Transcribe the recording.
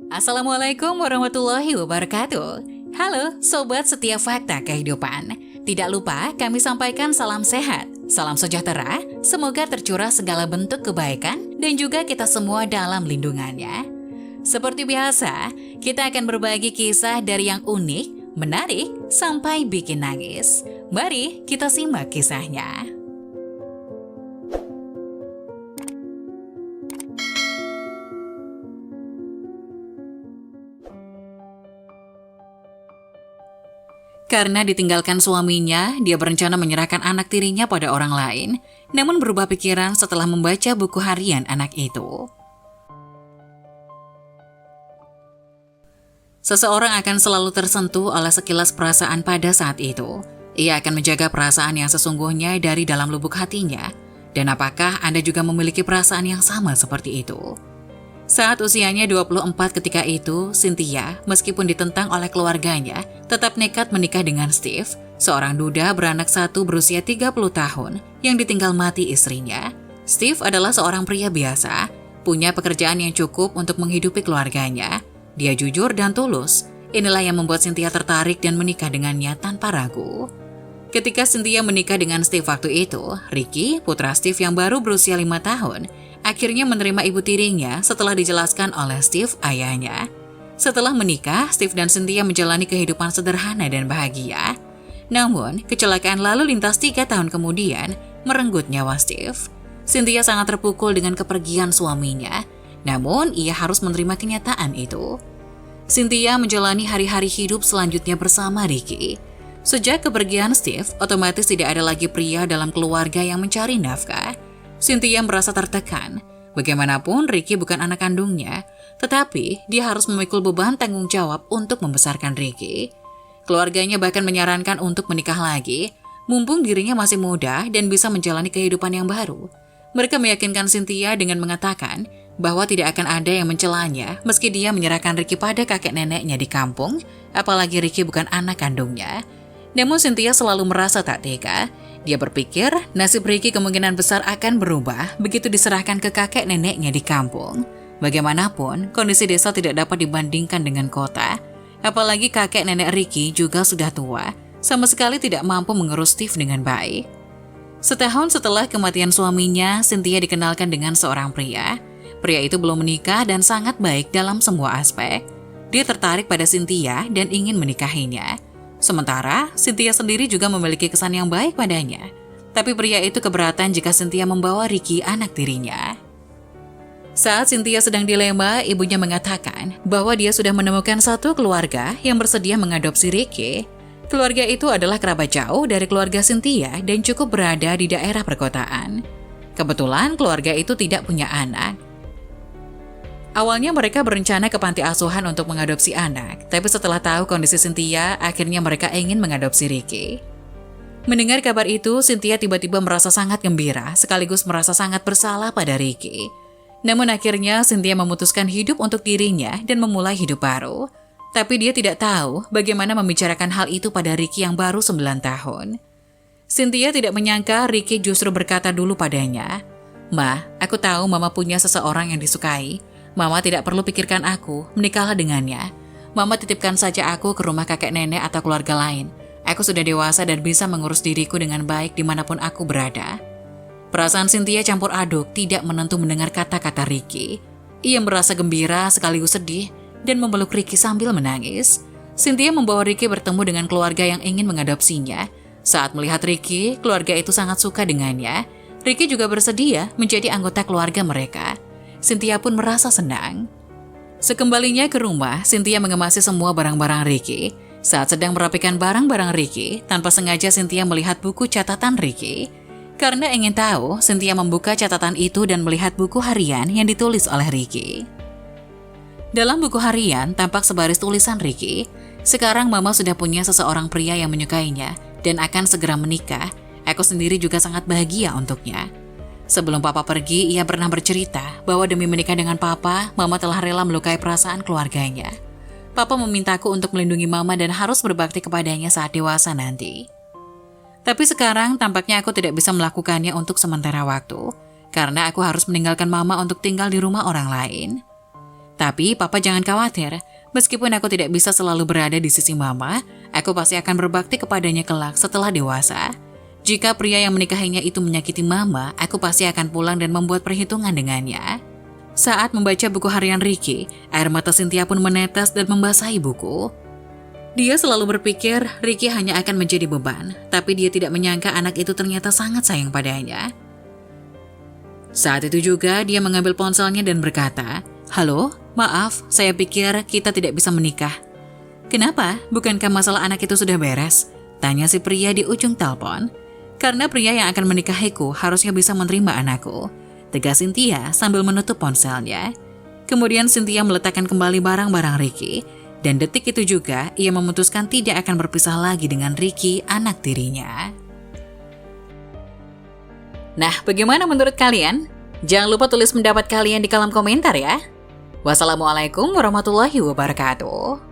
Assalamualaikum warahmatullahi wabarakatuh. Halo Sobat Setia Fakta Kehidupan. Tidak lupa kami sampaikan salam sehat, salam sejahtera, semoga tercurah segala bentuk kebaikan dan juga kita semua dalam lindungannya. Seperti biasa, kita akan berbagi kisah dari yang unik, menarik, sampai bikin nangis. Mari kita simak kisahnya. Karena ditinggalkan suaminya, dia berencana menyerahkan anak tirinya pada orang lain, namun berubah pikiran setelah membaca buku harian anak itu. Seseorang akan selalu tersentuh oleh sekilas perasaan pada saat itu. Ia akan menjaga perasaan yang sesungguhnya dari dalam lubuk hatinya. Dan apakah Anda juga memiliki perasaan yang sama seperti itu? Saat usianya 24 ketika itu, Cynthia, meskipun ditentang oleh keluarganya, tetap nekat menikah dengan Steve, seorang duda beranak satu berusia 30 tahun yang ditinggal mati istrinya. Steve adalah seorang pria biasa, punya pekerjaan yang cukup untuk menghidupi keluarganya. Dia jujur dan tulus. Inilah yang membuat Cynthia tertarik dan menikah dengannya tanpa ragu. Ketika Cynthia menikah dengan Steve waktu itu, Ricky, putra Steve yang baru berusia 5 tahun, akhirnya menerima ibu tirinya setelah dijelaskan oleh Steve ayahnya. Setelah menikah, Steve dan Cynthia menjalani kehidupan sederhana dan bahagia. Namun, kecelakaan lalu lintas 3 tahun kemudian merenggut nyawa Steve. Cynthia sangat terpukul dengan kepergian suaminya, namun ia harus menerima kenyataan itu. Cynthia menjalani hari-hari hidup selanjutnya bersama Ricky. Sejak kepergian Steve, otomatis tidak ada lagi pria dalam keluarga yang mencari nafkah. Cynthia merasa tertekan. Bagaimanapun Ricky bukan anak kandungnya, tetapi dia harus memikul beban tanggung jawab untuk membesarkan Ricky. Keluarganya bahkan menyarankan untuk menikah lagi, mumpung dirinya masih muda dan bisa menjalani kehidupan yang baru. Mereka meyakinkan Cynthia dengan mengatakan bahwa tidak akan ada yang mencelanya meski dia menyerahkan Ricky pada kakek neneknya di kampung, apalagi Ricky bukan anak kandungnya. Namun Cynthia selalu merasa tak tega. Dia berpikir nasib Ricky kemungkinan besar akan berubah begitu diserahkan ke kakek neneknya di kampung. Bagaimanapun, kondisi desa tidak dapat dibandingkan dengan kota. Apalagi kakek nenek Ricky juga sudah tua, sama sekali tidak mampu mengurus Steve dengan baik. Setahun setelah kematian suaminya, Cynthia dikenalkan dengan seorang pria. Pria itu belum menikah dan sangat baik dalam semua aspek. Dia tertarik pada Cynthia dan ingin menikahinya. Sementara, Cynthia sendiri juga memiliki kesan yang baik padanya. Tapi pria itu keberatan jika Cynthia membawa Ricky anak tirinya. Saat Cynthia sedang dilema, ibunya mengatakan bahwa dia sudah menemukan satu keluarga yang bersedia mengadopsi Ricky. Keluarga itu adalah kerabat jauh dari keluarga Cynthia dan cukup berada di daerah perkotaan. Kebetulan keluarga itu tidak punya anak. Awalnya mereka berencana ke panti asuhan untuk mengadopsi anak, tapi setelah tahu kondisi Cynthia, akhirnya mereka ingin mengadopsi Ricky. Mendengar kabar itu, Cynthia tiba-tiba merasa sangat gembira, sekaligus merasa sangat bersalah pada Ricky. Namun akhirnya Cynthia memutuskan hidup untuk dirinya dan memulai hidup baru. Tapi dia tidak tahu bagaimana membicarakan hal itu pada Ricky yang baru 9 tahun. Cynthia tidak menyangka Ricky justru berkata dulu padanya, "Ma, aku tahu Mama punya seseorang yang disukai. Mama tidak perlu pikirkan aku, menikahlah dengannya. Mama titipkan saja aku ke rumah kakek nenek atau keluarga lain. Aku sudah dewasa dan bisa mengurus diriku dengan baik dimanapun aku berada." Perasaan Cynthia campur aduk, tidak menentu mendengar kata-kata Ricky. Ia merasa gembira sekaligus sedih dan memeluk Ricky sambil menangis. Cynthia membawa Ricky bertemu dengan keluarga yang ingin mengadopsinya. Saat melihat Ricky, keluarga itu sangat suka dengannya. Ricky juga bersedia menjadi anggota keluarga mereka. Cynthia pun merasa senang. Sekembalinya ke rumah, Cynthia mengemasi semua barang-barang Ricky. Saat sedang merapikan barang-barang Ricky, tanpa sengaja Cynthia melihat buku catatan Ricky. Karena ingin tahu, Cynthia membuka catatan itu dan melihat buku harian yang ditulis oleh Ricky. Dalam buku harian tampak sebaris tulisan Ricky, "Sekarang Mama sudah punya seseorang pria yang menyukainya dan akan segera menikah. Aku sendiri juga sangat bahagia untuknya. Sebelum Papa pergi, ia pernah bercerita bahwa demi menikah dengan Papa, Mama telah rela melukai perasaan keluarganya. Papa memintaku untuk melindungi Mama dan harus berbakti kepadanya saat dewasa nanti. Tapi sekarang tampaknya aku tidak bisa melakukannya untuk sementara waktu, karena aku harus meninggalkan Mama untuk tinggal di rumah orang lain. Tapi papa jangan khawatir, meskipun aku tidak bisa selalu berada di sisi mama, aku pasti akan berbakti kepadanya kelak setelah dewasa. Jika pria yang menikahinya itu menyakiti mama, aku pasti akan pulang dan membuat perhitungan dengannya. Saat membaca buku harian Ricky, air mata Cynthia pun menetes dan membasahi buku. Dia selalu berpikir Ricky hanya akan menjadi beban, tapi dia tidak menyangka anak itu ternyata sangat sayang padanya. Saat itu juga dia mengambil ponselnya dan berkata, "Halo, maaf, saya pikir kita tidak bisa menikah." "Kenapa? Bukankah masalah anak itu sudah beres?" tanya si pria di ujung telepon. "Karena pria yang akan menikahiku harusnya bisa menerima anakku," tegas Cynthia sambil menutup ponselnya. Kemudian Cynthia meletakkan kembali barang-barang Ricky, dan detik itu juga ia memutuskan tidak akan berpisah lagi dengan Ricky, anak tirinya. Nah, bagaimana menurut kalian? Jangan lupa tulis pendapat kalian di kolom komentar ya. Wassalamualaikum warahmatullahi wabarakatuh.